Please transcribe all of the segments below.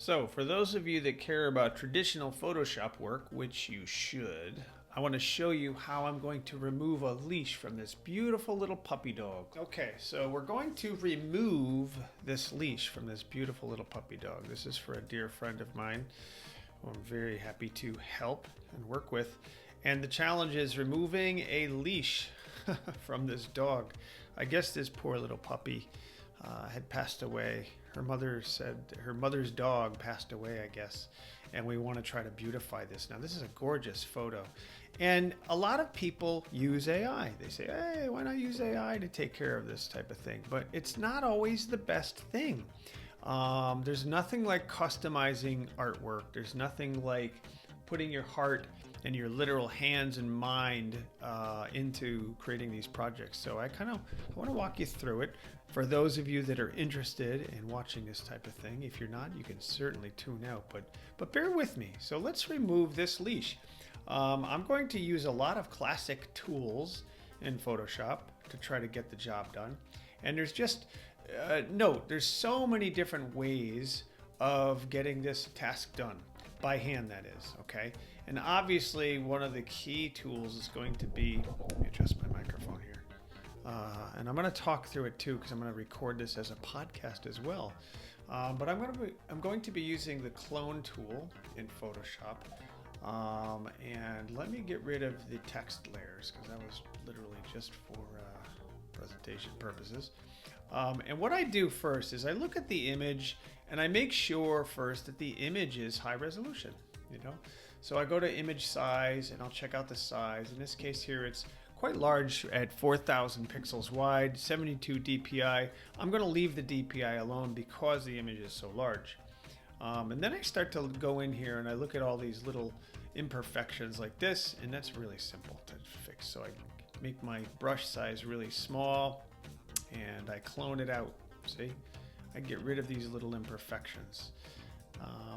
So, for those of you that care about traditional Photoshop work, which you should, I want to show you how I'm going to remove a leash from this beautiful little puppy dog. Okay, so we're going to remove this leash from this beautiful little puppy dog. This is for a dear friend of mine who I'm very happy to help and work with. And the challenge is removing a leash from this dog. I guess this poor little puppy had passed away. Her mother said her mother's dog passed away, I guess, and we want to try to beautify this. Now, this is a gorgeous photo, and a lot of people use AI. They say, hey, why not use AI to take care of this type of thing? But it's not always the best thing. There's nothing like customizing artwork. There's nothing like putting your heart and your literal hands and mind into creating these projects. So I want to walk you through it. For those of you that are interested in watching this type of thing, if you're not, you can certainly tune out, but bear with me. So let's remove this leash. I'm going to use a lot of classic tools in Photoshop to try to get the job done. And there's just, note, there's so many different ways of getting this task done. By hand, that is, okay? And obviously, one of the key tools is going to be, let me adjust my microphone here. And I'm going to talk through it too, because I'm going to record this as a podcast as well. But I'm going to be using the clone tool in Photoshop. And let me get rid of the text layers, because that was literally just for presentation purposes. And what I do first is I look at the image and I make sure first that the image is high resolution, So I go to image size and I'll check out the size. In this case here, it's quite large at 4,000 pixels wide, 72 DPI. I'm going to leave the DPI alone because the image is so large. And then I start to go in here and I look at all these little imperfections like this, and that's really simple to fix. So I make my brush size really small and I clone it out. See? I get rid of these little imperfections,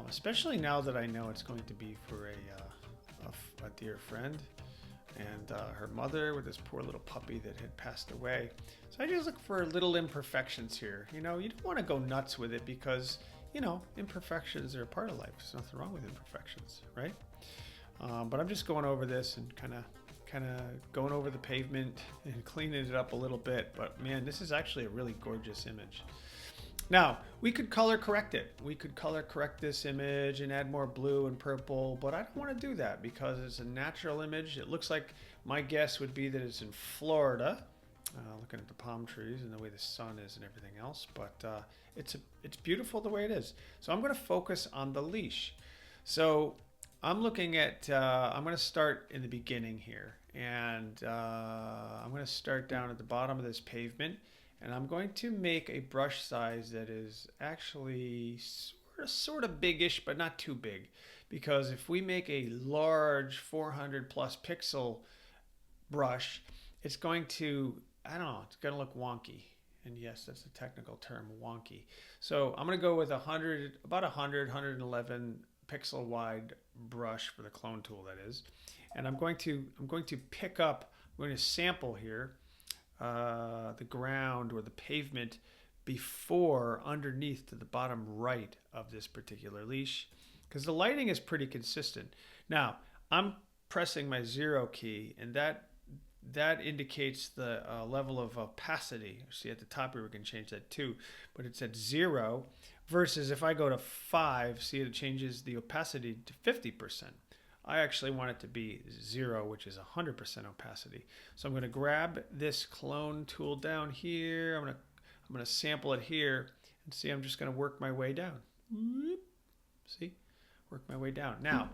especially now that I know it's going to be for a dear friend and her mother with this poor little puppy that had passed away. So I just look for little imperfections here. You don't want to go nuts with it because, imperfections are a part of life. There's nothing wrong with imperfections, right? But I'm just going over this and kind of going over the pavement and cleaning it up a little bit. But man, this is actually a really gorgeous image. Now, we could color correct it. We could color correct this image and add more blue and purple, but I don't want to do that because it's a natural image. It looks like, my guess would be that it's in Florida, looking at the palm trees and the way the sun is and everything else, but it's beautiful the way it is. So I'm going to focus on the leash. So I'm looking at, I'm going to start in the beginning here, and I'm going to start down at the bottom of this pavement. And I'm going to make a brush size that is actually sort of biggish, but not too big. Because if we make a large 400 plus pixel brush, it's going to, I don't know, it's going to look wonky. And yes, that's the technical term, wonky. So I'm going to go with about 111 pixel wide brush for the clone tool, that is. And I'm going to pick up, I'm going to sample here the ground or the pavement before underneath to the bottom right of this particular leash, because the lighting is pretty consistent. Now I'm pressing my 0 key, and that indicates the level of opacity. See at the top here, we can change that too, but it's at 0 versus if I go to 5, see it changes the opacity to 50%. I actually want it to be 0, which is 100% opacity. So I'm going to grab this clone tool down here. I'm going to sample it here, and see, I'm just going to work my way down. See? Work my way down. Now,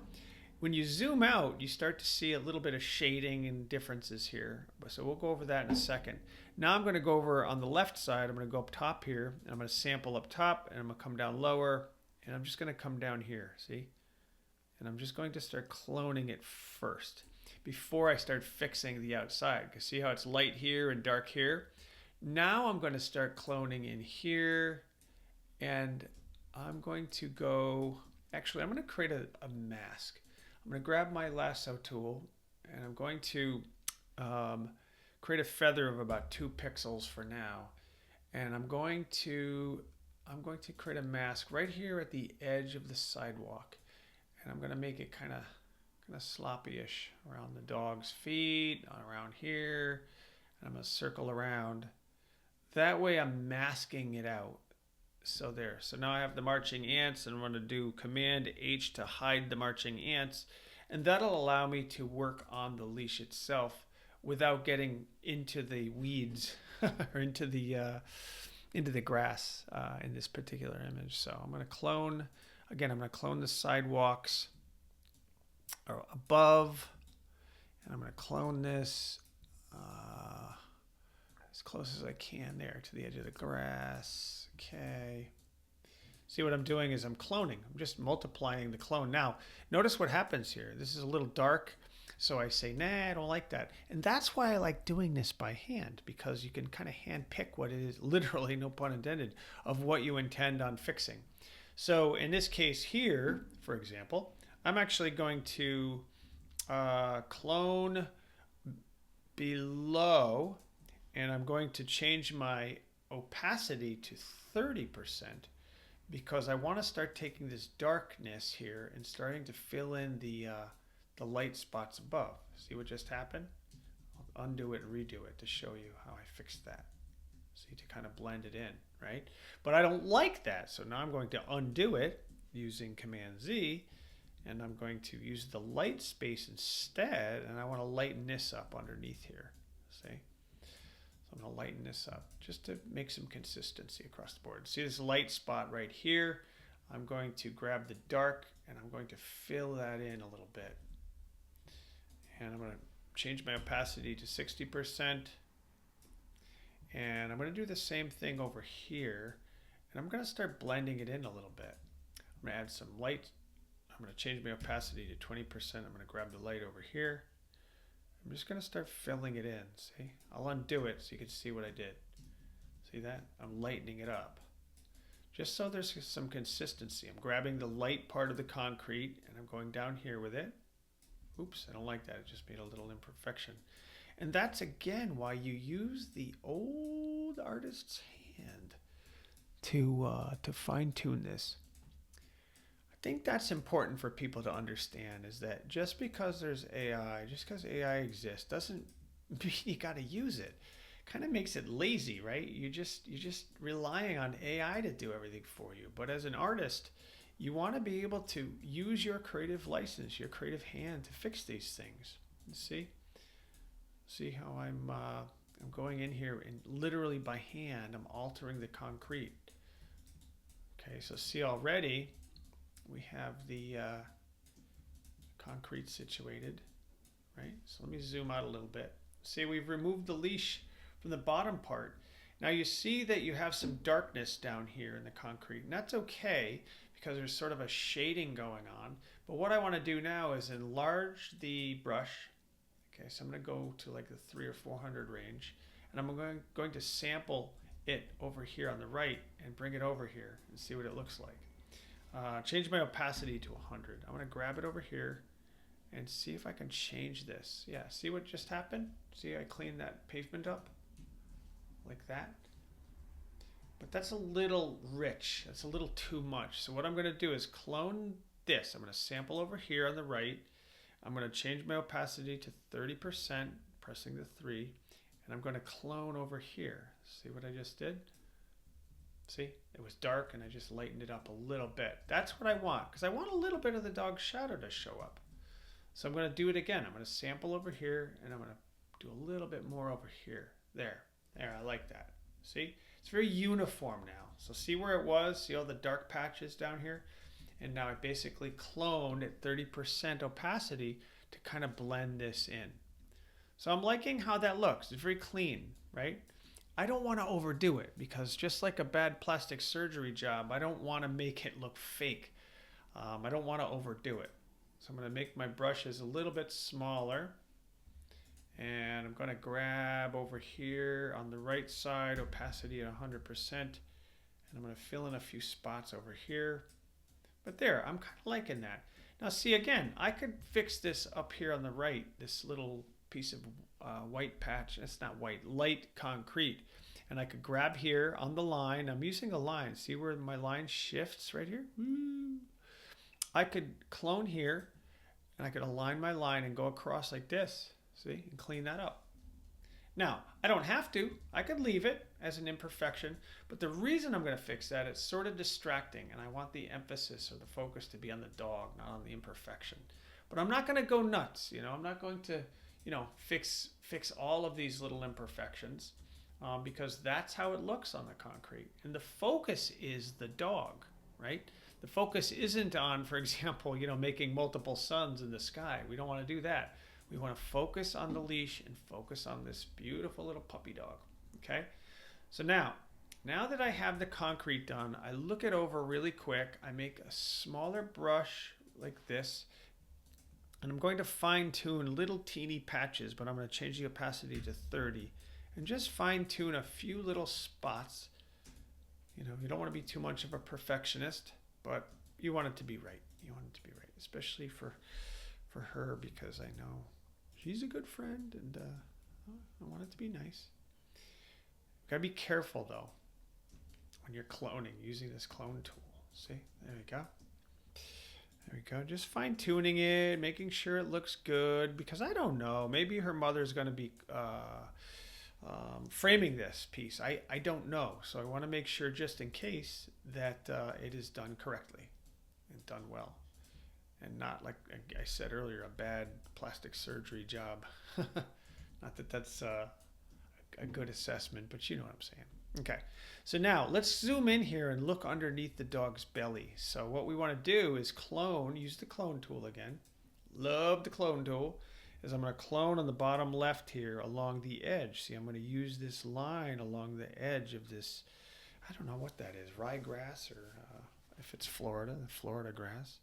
when you zoom out, you start to see a little bit of shading and differences here. So we'll go over that in a second. Now I'm going to go over on the left side. I'm going to go up top here, and I'm going to sample up top, and I'm going to come down lower, and I'm just going to come down here. See? And I'm just going to start cloning it first before I start fixing the outside. Because see how it's light here and dark here? Now I'm going to start cloning in here, and I'm going to go, actually I'm going to create a mask. I'm going to grab my lasso tool, and I'm going to create a feather of about 2 pixels for now. And I'm going to I'm going to create a mask right here at the edge of the sidewalk. And I'm going to make it kind of sloppy-ish around the dog's feet, around here. And I'm going to circle around. That way I'm masking it out. So there. So now I have the marching ants, and I'm going to do Command H to hide the marching ants. And that'll allow me to work on the leash itself without getting into the weeds or into the grass in this particular image. So I'm going to clone, again, I'm going to clone the sidewalks above, and I'm going to clone this as close as I can there to the edge of the grass. Okay. See, what I'm doing is I'm cloning. I'm just multiplying the clone. Now, notice what happens here. This is a little dark, so I say, nah, I don't like that. And that's why I like doing this by hand, because you can kind of hand pick what it is, literally, no pun intended, of what you intend on fixing. So in this case here, for example, I'm actually going to clone below, and I'm going to change my opacity to 30%. Because I want to start taking this darkness here and starting to fill in the light spots above. See what just happened? I'll undo it and redo it to show you how I fixed that. See, to kind of blend it in, right? But I don't like that, so now I'm going to undo it using Command Z, and I'm going to use the light space instead, and I want to lighten this up underneath here. See? I'm going to lighten this up just to make some consistency across the board. See this light spot right here? I'm going to grab the dark and I'm going to fill that in a little bit. And I'm going to change my opacity to 60%. And I'm going to do the same thing over here. And I'm going to start blending it in a little bit. I'm going to add some light. I'm going to change my opacity to 20%. I'm going to grab the light over here. I'm just going to start filling it in. See? I'll undo it so you can see what I did. See that? I'm lightening it up. Just so there's some consistency. I'm grabbing the light part of the concrete and I'm going down here with it. Oops, I don't like that. It just made a little imperfection. And that's again why you use the old artist's hand to fine-tune this. I think that's important for people to understand, is that just because there's AI, just because AI exists, doesn't mean you got to use it. Kind of makes it lazy, right? You're just relying on AI to do everything for you. But as an artist, you want to be able to use your creative license, your creative hand to fix these things. See how I'm going in here and literally by hand, I'm altering the concrete. Okay, so see already, we have the concrete situated, right? So let me zoom out a little bit. See, we've removed the leash from the bottom part. Now you see that you have some darkness down here in the concrete, and that's okay because there's sort of a shading going on. But what I want to do now is enlarge the brush. Okay, so I'm going to go to like the 300 or 400 range, and I'm going to sample it over here on the right and bring it over here and see what it looks like. Change my opacity to 100. I'm going to grab it over here and see if I can change this. Yeah, see what just happened? See, I cleaned that pavement up like that. But that's a little rich. That's a little too much. So what I'm going to do is clone this. I'm going to sample over here on the right. I'm going to change my opacity to 30%, pressing the 3. And I'm going to clone over here. See what I just did? See, it was dark and I just lightened it up a little bit. That's what I want, because I want a little bit of the dog's shadow to show up. So I'm going to do it again. I'm going to sample over here and I'm going to do a little bit more over here. There, I like that. See, it's very uniform now. So see where it was? See all the dark patches down here? And now I basically cloned at 30% opacity to kind of blend this in. So I'm liking how that looks. It's very clean, right? I don't want to overdo it because just like a bad plastic surgery job, I don't want to make it look fake. I don't want to overdo it. So I'm going to make my brushes a little bit smaller. And I'm going to grab over here on the right side, opacity at 100%. And I'm going to fill in a few spots over here. But there, I'm kind of liking that. Now see, again, I could fix this up here on the right, this little piece of white patch. It's not white, light concrete. And I could grab here on the line. I'm using a line. See where my line shifts right here? I could clone here, and I could align my line and go across like this. See? And clean that up. Now, I don't have to. I could leave it as an imperfection, but the reason I'm going to fix that, it's sort of distracting, and I want the emphasis or the focus to be on the dog, not on the imperfection. But I'm not going to go nuts, I'm not going to, fix all of these little imperfections, because that's how it looks on the concrete. And the focus is the dog, right? The focus isn't on, for example, making multiple suns in the sky. We don't want to do that. We want to focus on the leash and focus on this beautiful little puppy dog, okay? So now that I have the concrete done, I look it over really quick. I make a smaller brush like this, and I'm going to fine tune little teeny patches, but I'm going to change the opacity to 30 and just fine tune a few little spots. You don't want to be too much of a perfectionist, but you want it to be right. You want it to be right, especially for her, because I know she's a good friend, and I want it to be nice. Gotta be careful though when you're cloning, using this clone tool. See, there we go. There we go. Just fine tuning it, making sure it looks good, because I don't know. Maybe her mother's gonna be framing this piece. I don't know, so I want to make sure, just in case, that it is done correctly and done well. And not, like I said earlier, a bad plastic surgery job. Not that that's a good assessment, but you know what I'm saying. Okay, so now let's zoom in here and look underneath the dog's belly. So what we want to do is use the clone tool again. Love the clone tool. Is I'm going to clone on the bottom left here along the edge. See, I'm going to use this line along the edge of this, I don't know what that is, ryegrass, or if it's Florida, the Florida grass.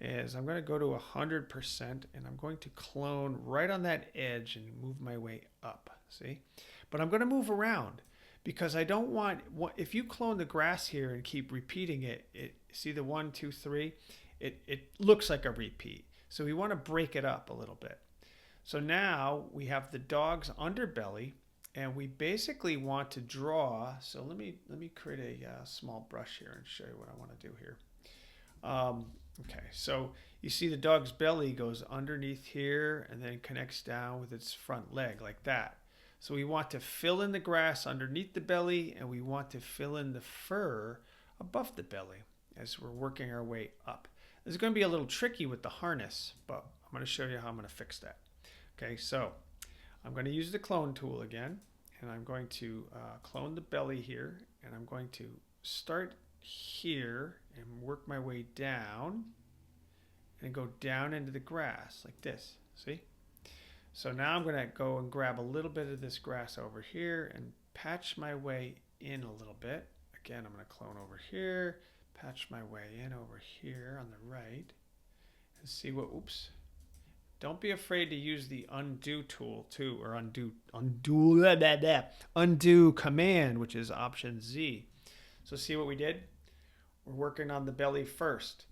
Is I'm going to go to 100%, and I'm going to clone right on that edge and move my way up, see? But I'm going to move around, because I don't want, if you clone the grass here and keep repeating it, see the 1, 2, 3, it looks like a repeat. So we want to break it up a little bit. So now we have the dog's underbelly, and we basically want to draw, so let me create a small brush here and show you what I want to do here. Okay, so you see the dog's belly goes underneath here and then connects down with its front leg like that. So we want to fill in the grass underneath the belly, and we want to fill in the fur above the belly as we're working our way up. This is going to be a little tricky with the harness, but I'm going to show you how I'm going to fix that. Okay, so I'm going to use the clone tool again, and I'm going to clone the belly here, and I'm going to start here and work my way down and go down into the grass like this, see? So now I'm going to go and grab a little bit of this grass over here and patch my way in a little bit. Again, I'm going to clone over here, patch my way in over here on the right, and see what, oops. Don't be afraid to use the undo tool too, or undo command, which is Option Z. So see what we did? We're working on the belly first.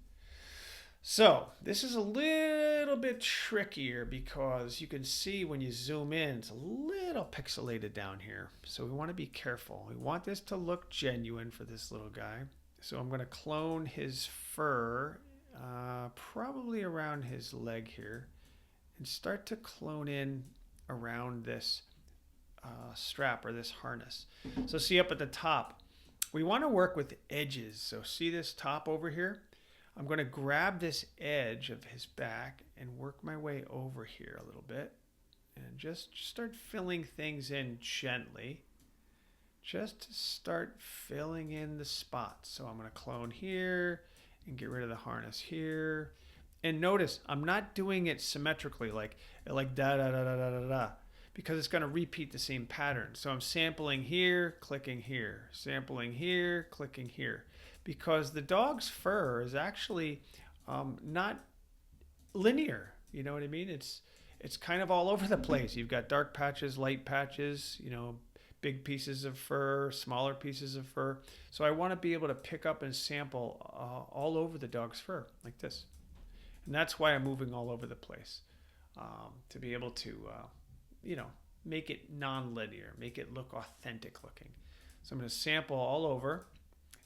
So this is a little bit trickier, because you can see when you zoom in, it's a little pixelated down here. So we want to be careful. We want this to look genuine for this little guy. So I'm going to clone his fur, probably around his leg here, and start to clone in around this strap or this harness. So see up at the top, we want to work with edges. So see this top over here? I'm going to grab this edge of his back and work my way over here a little bit, and just start filling things in gently. Just start filling in the spots. So I'm going to clone here and get rid of the harness here. And notice I'm not doing it symmetrically like da da da da da da da, because it's going to repeat the same pattern. So I'm sampling here, clicking here, sampling here, clicking here, because the dog's fur is actually not linear. You know what I mean? It's kind of all over the place. You've got dark patches, light patches, big pieces of fur, smaller pieces of fur. So I want to be able to pick up and sample all over the dog's fur like this. And that's why I'm moving all over the place, to be able to, make it non-linear, make it look authentic looking. So I'm going to sample all over.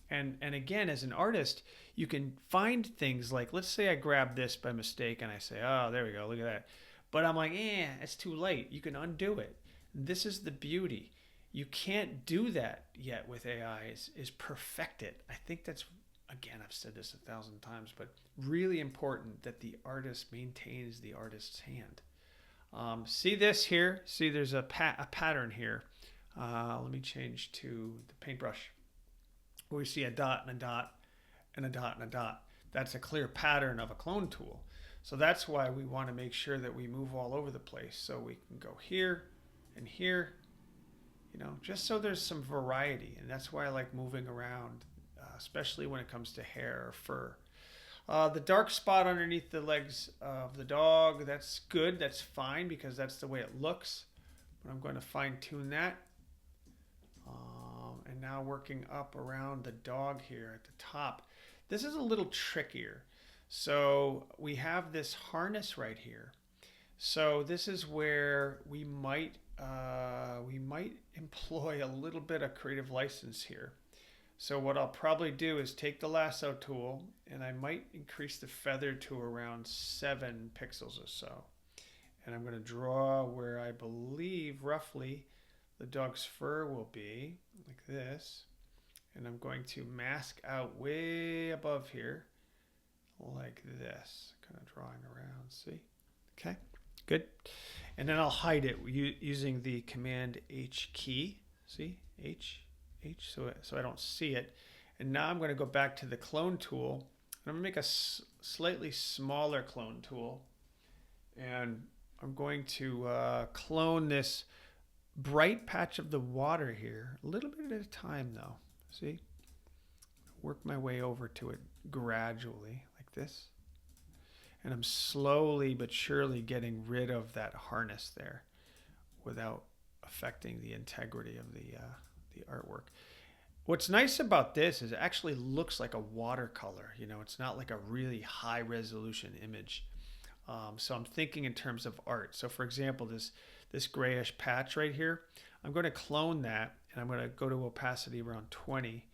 And again, as an artist, you can find things like, let's say I grab this by mistake and I say, oh, there we go, look at that. But I'm like, it's too late. You can undo it. This is the beauty. You can't do that yet with AI, is perfect it. I think that's, again, I've said this 1,000 times, but really important that the artist maintains the artist's hand. See this here? See, there's a pattern here. Let me change to the paintbrush. Where we see a dot and a dot and a dot and a dot. That's a clear pattern of a clone tool. So that's why we want to make sure that we move all over the place. So we can go here and here, just so there's some variety. And that's why I like moving around, especially when it comes to hair or fur. The dark spot underneath the legs of the dog, that's good. That's fine because that's the way it looks. But I'm going to fine tune that. And now working up around the dog here at the top. This is a little trickier. So we have this harness right here. So this is where we might employ a little bit of creative license here. So what I'll probably do is take the lasso tool and I might increase the feather to around 7 pixels or so. And I'm going to draw where I believe roughly the dog's fur will be, like this. And I'm going to mask out way above here, like this. Kind of drawing around, see? Okay, good. And then I'll hide it using the Command H key. See, H, so I don't see it. And now I'm going to go back to the clone tool. And I'm going to make a slightly smaller clone tool. And I'm going to clone this bright patch of the water here, a little bit at a time though. See? Work my way over to it gradually, like this. And I'm slowly but surely getting rid of that harness there without affecting the integrity of the artwork. What's nice about this is it actually looks like a watercolor. It's not like a really high resolution image. So I'm thinking in terms of art. So for example, this grayish patch right here, I'm going to clone that and I'm going to go to opacity around 20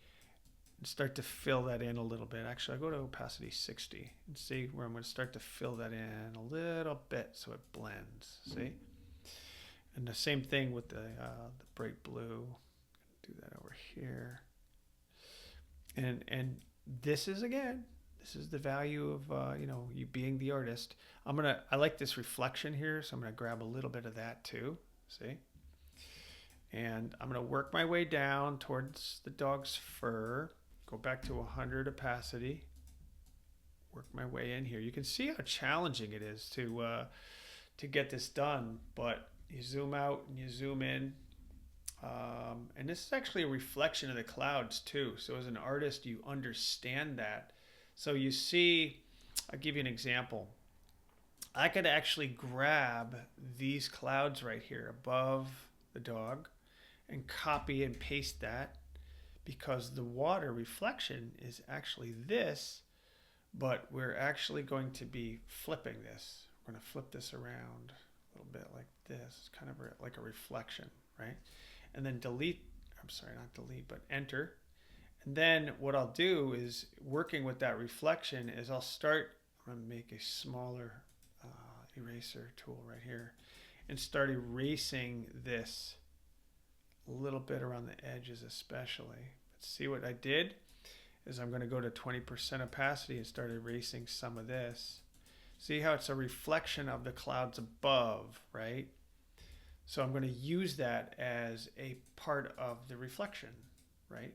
and start to fill that in a little bit. Actually, I'll go to opacity 60 and see where I'm going to start to fill that in a little bit so it blends, see? And the same thing with the bright blue. Do that over here. And this is, again, this is the value of, you being the artist. I like this reflection here, so I'm going to grab a little bit of that too, see? And I'm going to work my way down towards the dog's fur, go back to 100 opacity, work my way in here. You can see how challenging it is to get this done, but you zoom out and you zoom in. And this is actually a reflection of the clouds too. So as an artist, you understand that. So you see, I'll give you an example. I could actually grab these clouds right here above the dog and copy and paste that, because the water reflection is actually this, but we're actually going to be flipping this. We're going to flip this around a little bit like this. It's kind of like a reflection, right? And then but enter. And then what I'll do is, working with that reflection, is I'm going to make a smaller eraser tool right here and start erasing this a little bit around the edges especially. But see what I did is I'm going to go to 20% opacity and start erasing some of this. See how it's a reflection of the clouds above, right? So I'm going to use that as a part of the reflection, right?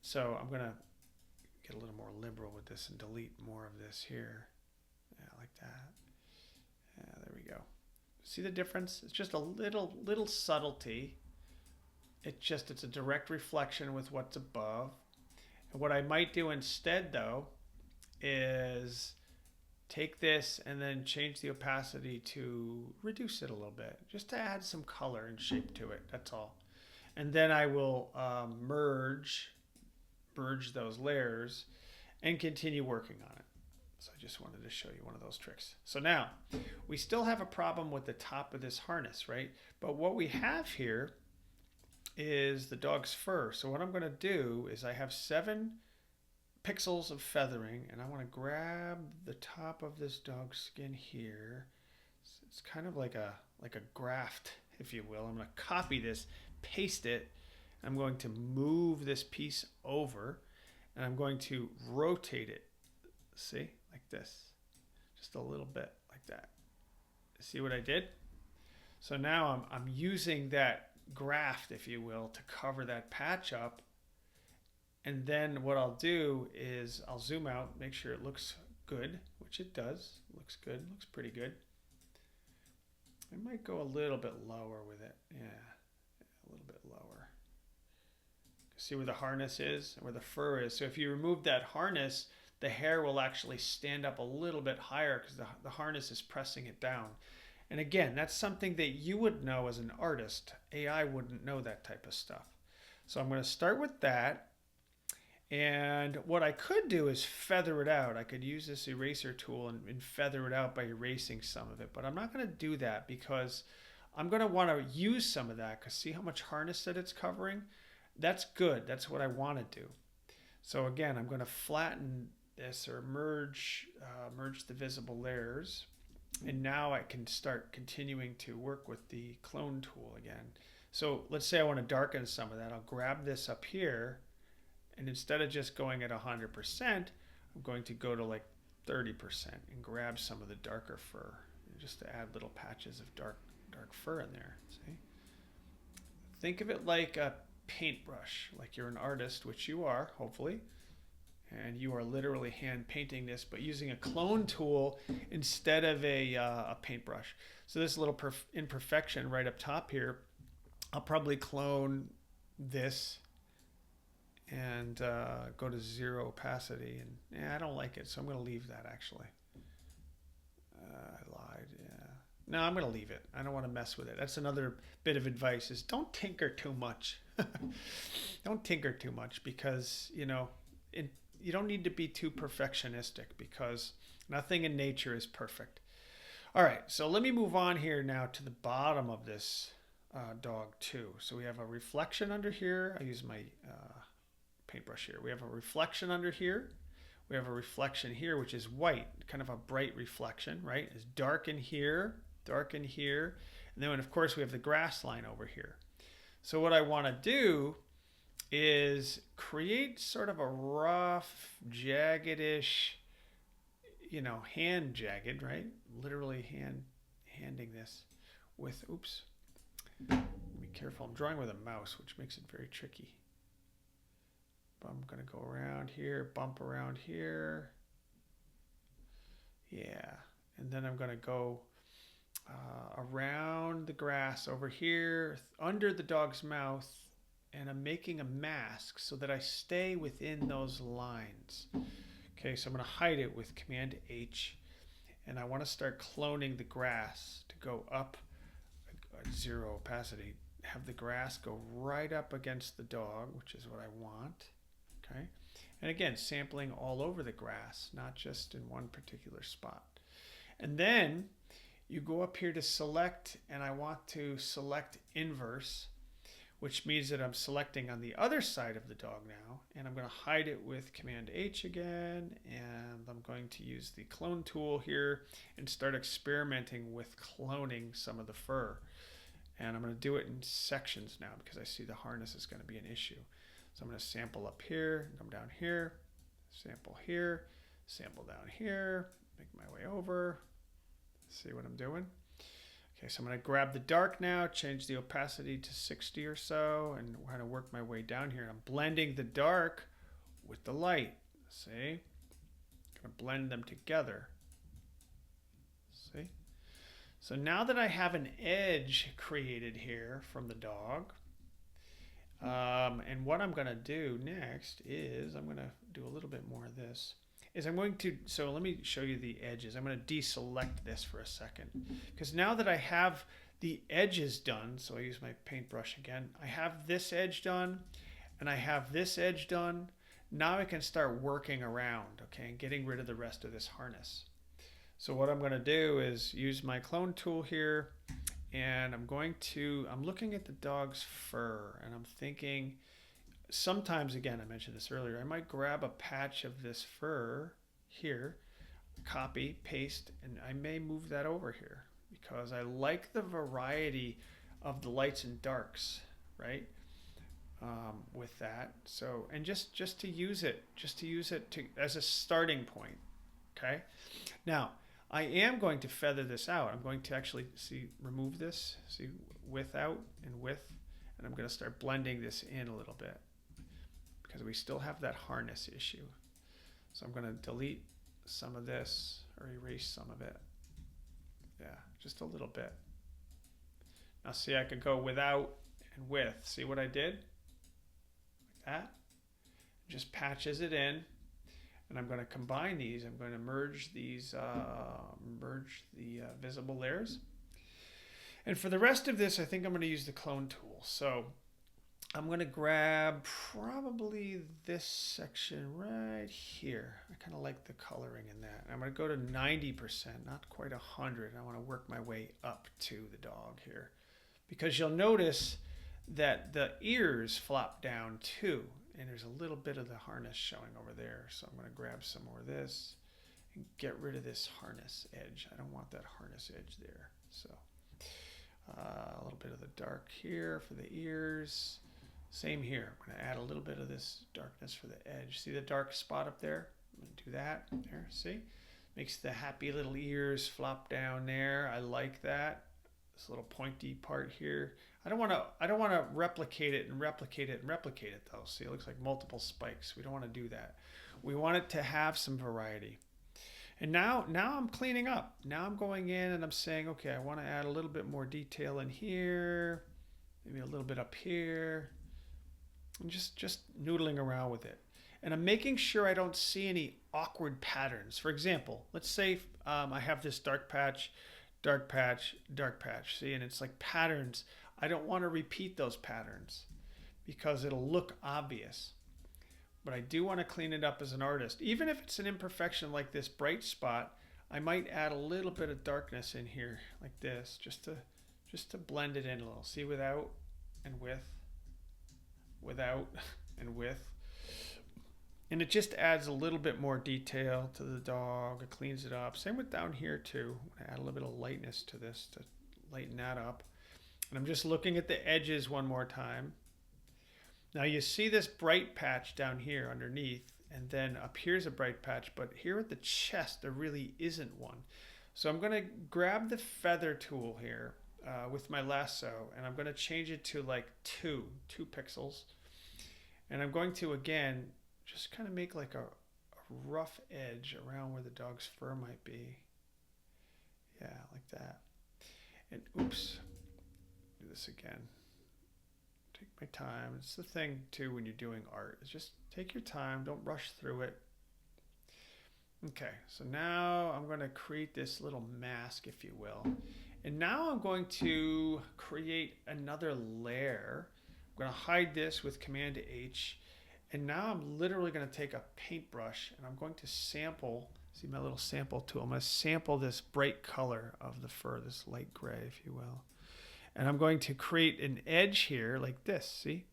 So I'm going to get a little more liberal with this and delete more of this here. Yeah, like that. Yeah, there we go. See the difference? It's just a little subtlety. It's a direct reflection with what's above. And what I might do instead though is take this and then change the opacity to reduce it a little bit, just to add some color and shape to it, that's all. And then I will merge those layers and continue working on it. So I just wanted to show you one of those tricks. So now, we still have a problem with the top of this harness, right? But what we have here is the dog's fur. So what I'm going to do is I have 7 pixels of feathering, and I want to grab the top of this dog's skin here. It's kind of like a graft, if you will. I'm going to copy this, paste it. I'm going to move this piece over, and I'm going to rotate it. See, like this, just a little bit like that. See what I did? So now I'm using that graft, if you will, to cover that patch up. And then what I'll do is I'll zoom out, make sure it looks good, which it does. It looks good, looks pretty good. I might go a little bit lower with it. Yeah, a little bit lower. See where the harness is and where the fur is. So if you remove that harness, the hair will actually stand up a little bit higher because the harness is pressing it down. And again, that's something that you would know as an artist. AI wouldn't know that type of stuff. So I'm going to start with that. And what I could do is feather it out. I could use this eraser tool and feather it out by erasing some of it. But I'm not going to do that because I'm going to want to use some of that because see how much harness that it's covering? That's good. That's what I want to do. So again, I'm going to flatten this or merge the visible layers. And now I can start continuing to work with the clone tool again. So let's say I want to darken some of that. I'll grab this up here. And instead of just going at 100%, I'm going to go to like 30% and grab some of the darker fur just to add little patches of dark fur in there. See? Think of it like a paintbrush, like you're an artist, which you are, hopefully. And you are literally hand painting this, but using a clone tool instead of a paintbrush. So this little imperfection right up top here, I'll probably clone this and go to 0 opacity. And I don't like it, so I'm going to leave that actually. I lied, yeah. No, I'm going to leave it. I don't want to mess with it. That's another bit of advice is don't tinker too much. Don't tinker too much because, you know, you don't need to be too perfectionistic because nothing in nature is perfect. All right, so let me move on here now to the bottom of this dog too. So we have a reflection under here. I use my paintbrush here. We have a reflection under here. We have a reflection here, which is white, kind of a bright reflection, right? It's dark in here, and then of course we have the grass line over here. So what I want to do is create sort of a rough, jaggedish, you know, hand jagged, right? Literally handing this with, oops, be careful. I'm drawing with a mouse, which makes it very tricky. But I'm going to go around here, bump around here. Yeah. And then I'm going to go around the grass over here, under the dog's mouth, and I'm making a mask so that I stay within those lines. Okay, so I'm going to hide it with Command H, and I want to start cloning the grass to go up at 0 opacity. Have the grass go right up against the dog, which is what I want. Okay, and again, sampling all over the grass, not just in one particular spot. And then you go up here to select, and I want to select inverse, which means that I'm selecting on the other side of the dog now, and I'm going to hide it with Command H again, and I'm going to use the clone tool here and start experimenting with cloning some of the fur. And I'm going to do it in sections now because I see the harness is going to be an issue. So I'm going to sample up here, come down here, sample down here, make my way over. See what I'm doing? Okay, so I'm going to grab the dark now, change the opacity to 60 or so, and I'm going to work my way down here. I'm blending the dark with the light. See? I'm going to blend them together. See? So now that I have an edge created here from the dog, and what I'm going to do next is I'm going to do a little bit more of this. So let me show you the edges. I'm going to deselect this for a second because now that I have the edges done, so I use my paintbrush again, I have this edge done and I have this edge done. Now I can start working around, okay, and getting rid of the rest of this harness. So what I'm going to do is use my clone tool here and I'm looking at the dog's fur, and I'm thinking, sometimes, again, I mentioned this earlier, I might grab a patch of this fur here, copy, paste, and I may move that over here because I like the variety of the lights and darks, right? With that. So, and just to use it, as a starting point. Okay. Now, I am going to feather this out. I'm going to actually remove this, width out and width, and I'm going to start blending this in a little bit because we still have that harness issue. So I'm going to delete some of this or erase some of it. Yeah, just a little bit. Now see, I could go without and with. See what I did? Like that. Just patches it in. And I'm going to combine these. I'm going to merge these, merge the visible layers. And for the rest of this, I think I'm going to use the clone tool. So I'm going to grab probably this section right here. I kind of like the coloring in that. I'm going to go to 90%, not quite 100. I want to work my way up to the dog here. Because you'll notice that the ears flop down too. And there's a little bit of the harness showing over there. So I'm going to grab some more of this and get rid of this harness edge. I don't want that harness edge there. So a little bit of the dark here for the ears. Same here. I'm going to add a little bit of this darkness for the edge. See the dark spot up there? I'm going to do that. There, see? Makes the happy little ears flop down there. I like that. This little pointy part here. I don't want to replicate it though. See, it looks like multiple spikes. We don't want to do that. We want it to have some variety. And now I'm cleaning up. Now I'm going in and I'm saying, okay, I want to add a little bit more detail in here, maybe a little bit up here, and just noodling around with it. And I'm making sure I don't see any awkward patterns. For example, let's say I have this dark patch, dark patch, dark patch. See, and it's like patterns. I don't want to repeat those patterns because it'll look obvious. But I do want to clean it up as an artist. Even if it's an imperfection like this bright spot, I might add a little bit of darkness in here like this just to blend it in a little. See, without and with, without and with. And it just adds a little bit more detail to the dog. It cleans it up. Same with down here too. I'm gonna add a little bit of lightness to this to lighten that up. And I'm just looking at the edges one more time. Now you see this bright patch down here underneath, and then up here's a bright patch, but here at the chest there really isn't one. So I'm going to grab the feather tool here with my lasso, and I'm going to change it to like two pixels. And I'm going to, again, just kind of make like a rough edge around where the dog's fur might be. Yeah, like that. And oops. Do this again. Take my time. It's the thing too when you're doing art. Is just take your time. Don't rush through it. Okay, so now I'm going to create this little mask, if you will. And now I'm going to create another layer. I'm going to hide this with Command H. And now I'm literally going to take a paintbrush and I'm going to sample. See my little sample tool. I'm going to sample this bright color of the fur, this light gray, if you will. And I'm going to create an edge here like this, see?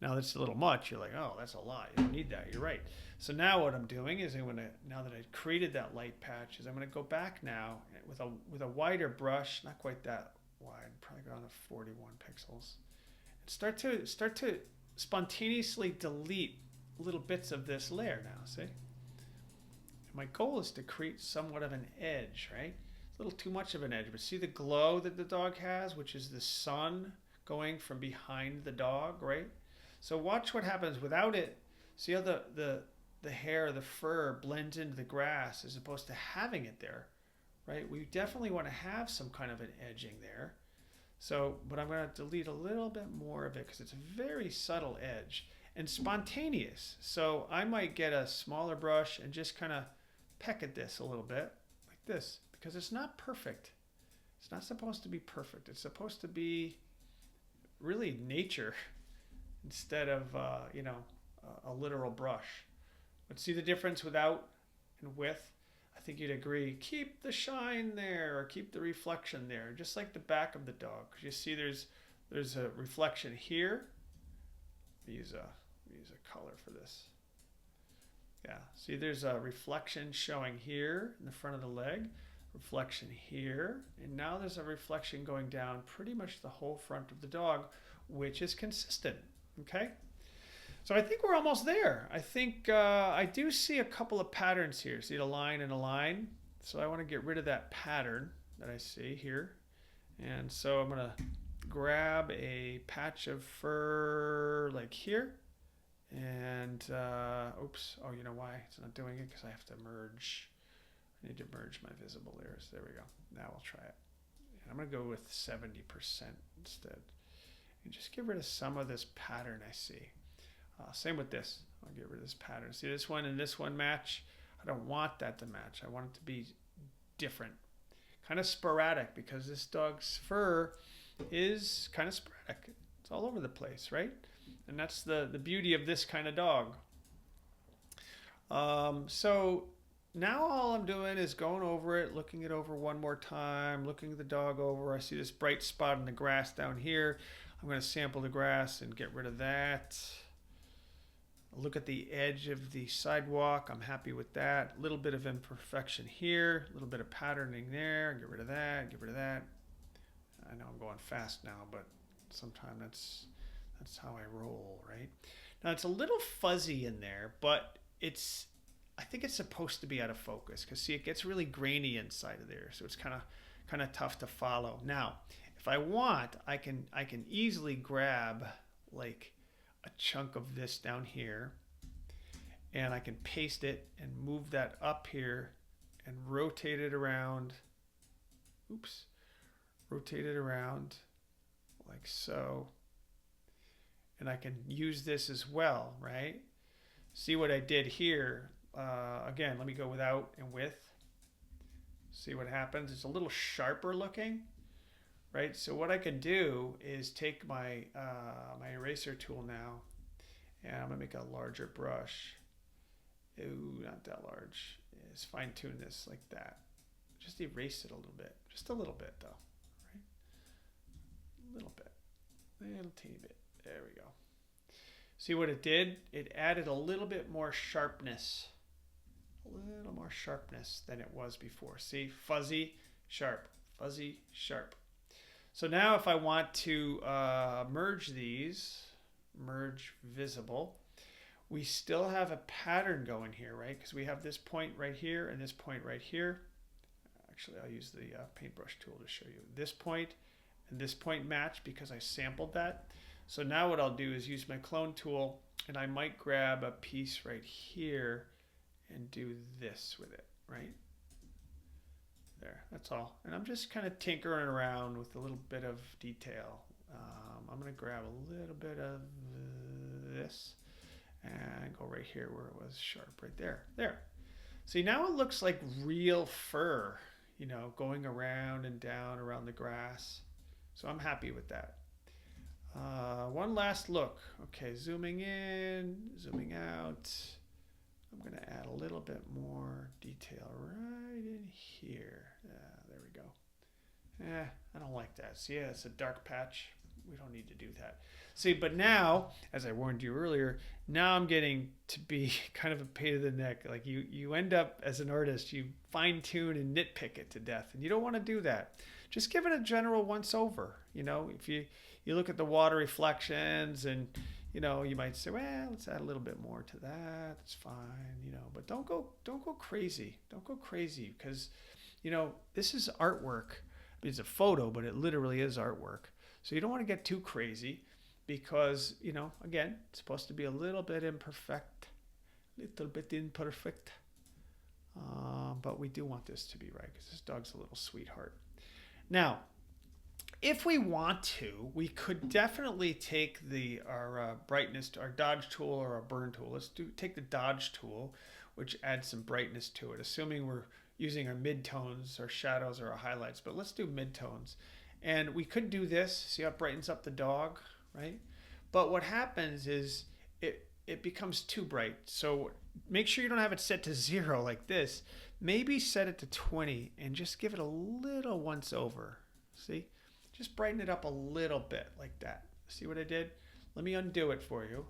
Now that's a little much. You're like, oh, that's a lot. You don't need that. You're right. So now what I'm doing is I'm going to, now that I've created that light patch, is I'm going to go back now with a wider brush, not quite that wide, probably go down to 41 pixels. And start to spontaneously delete little bits of this layer now, see? And my goal is to create somewhat of an edge, right? A little too much of an edge, but see the glow that the dog has, which is the sun going from behind the dog, right? So watch what happens without it. See how the hair, the fur blends into the grass as opposed to having it there, right? We definitely want to have some kind of an edging there. So, but I'm going to delete a little bit more of it because it's a very subtle edge and spontaneous. So I might get a smaller brush and just kind of peck at this a little bit like this. Because it's not perfect. It's not supposed to be perfect. It's supposed to be really nature instead of, a literal brush. But see the difference without and with? I think you'd agree, keep the shine there or keep the reflection there, just like the back of the dog. You see there's a reflection here. Use a color for this. Yeah, see there's a reflection showing here in the front of the leg, reflection here, and now there's a reflection going down pretty much the whole front of the dog, which is consistent, okay? So I think we're almost there. I think I do see a couple of patterns here. See a line and a line? So I want to get rid of that pattern that I see here. And so I'm going to grab a patch of fur like here. And, oops, oh, you know why it's not doing it? Because I have to merge. I need to merge my visible layers. There we go. Now we'll try it. And I'm going to go with 70% instead. And just get rid of some of this pattern I see. Same with this. I'll get rid of this pattern. See this one and this one match? I don't want that to match. I want it to be different. Kind of sporadic because this dog's fur is kind of sporadic. It's all over the place, right? And that's the beauty of this kind of dog. So now all I'm doing is going over it, looking it over one more time, looking the dog over. I see this bright spot in the grass down here. I'm going to sample the grass and get rid of that. Look at the edge of the sidewalk. I'm happy with that. A little bit of imperfection here, a little bit of patterning there. Get rid of that, get rid of that. I know I'm going fast now, but sometimes that's how I roll, right? Now it's a little fuzzy in there, but I think it's supposed to be out of focus because see, it gets really grainy inside of there, so it's kind of tough to follow. Now, if I want, I can easily grab like a chunk of this down here and I can paste it and move that up here and rotate it around. Oops. Rotate it around like so. And I can use this as well, right? See what I did here. Again, let me go without and with. See what happens. It's a little sharper looking. Right, so what I can do is take my my eraser tool now, and I'm gonna make a larger brush. Ooh, not that large. Just fine tune this like that. Just erase it a little bit, just a little bit though, right? A little bit, a little teeny bit. There we go. See what it did? It added a little bit more sharpness, than it was before. See, fuzzy, sharp, fuzzy, sharp. So now if I want to merge these, merge visible, we still have a pattern going here, right? Because we have this point right here and this point right here. Actually, I'll use the paintbrush tool to show you. This point and this point match because I sampled that. So now what I'll do is use my clone tool and I might grab a piece right here and do this with it, right? There, that's all. And I'm just kind of tinkering around with a little bit of detail. I'm going to grab a little bit of this and go right here where it was sharp, right there. There. See, now it looks like real fur, you know, going around and down around the grass. So I'm happy with that. One last look. Okay, zooming in, zooming out. I'm going to add a little bit more detail right in here. There we go. I don't like that. See, yeah, it's a dark patch. We don't need to do that. See, but now, as I warned you earlier, now I'm getting to be kind of a pain in the neck. Like you end up, as an artist, you fine-tune and nitpick it to death, and you don't want to do that. Just give it a general once-over. You know, if you look at the water reflections and you know, you might say, well, let's add a little bit more to that. That's fine, you know, but don't go crazy. Don't go crazy because, you know, this is artwork. I mean, it's a photo, but it literally is artwork. So you don't want to get too crazy because, you know, again, it's supposed to be a little bit imperfect, but we do want this to be right because this dog's a little sweetheart. Now, if we want to, we could definitely take our brightness, our dodge tool or our burn tool. Take the dodge tool, which adds some brightness to it, assuming we're using our midtones, our shadows, or our highlights. But let's do midtones. And we could do this. See how it brightens up the dog, right? But what happens is it becomes too bright. So make sure you don't have it set to 0 like this. Maybe set it to 20 and just give it a little once over. See? Just brighten it up a little bit like that. See what I did? Let me undo it for you.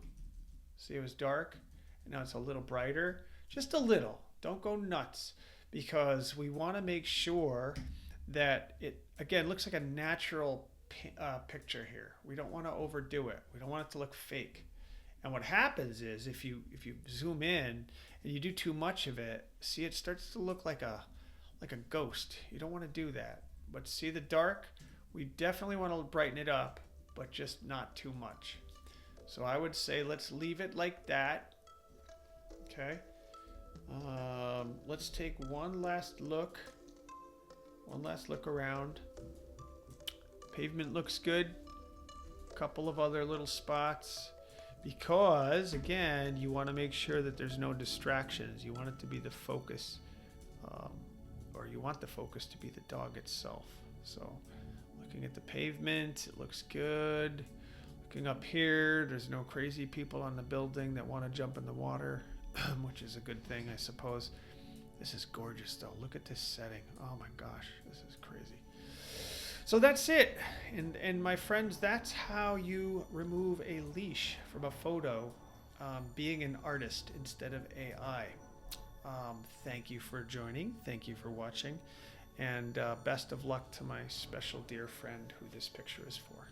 See, it was dark and now it's a little brighter. Just a little. Don't go nuts, because we want to make sure that it, again, looks like a natural picture here. We don't want to overdo it. We don't want it to look fake. And what happens is if you zoom in and you do too much of it, see, it starts to look like a ghost. You don't want to do that. But see the dark? We definitely want to brighten it up, but just not too much. So I would say let's leave it like that. Okay. Let's take one last look. One last look around. Pavement looks good. A couple of other little spots. Because, again, you want to make sure that there's no distractions. You want it to be the focus. Or you want the focus to be the dog itself. So, looking at the pavement, it looks good. Looking up here, there's no crazy people on the building that want to jump in the water, which is a good thing, I suppose. This is gorgeous, though. Look at this setting. Oh, my gosh. This is crazy. So that's it. And my friends, that's how you remove a leash from a photo, being an artist instead of AI. Thank you for joining. Thank you for watching. And best of luck to my special dear friend who this picture is for.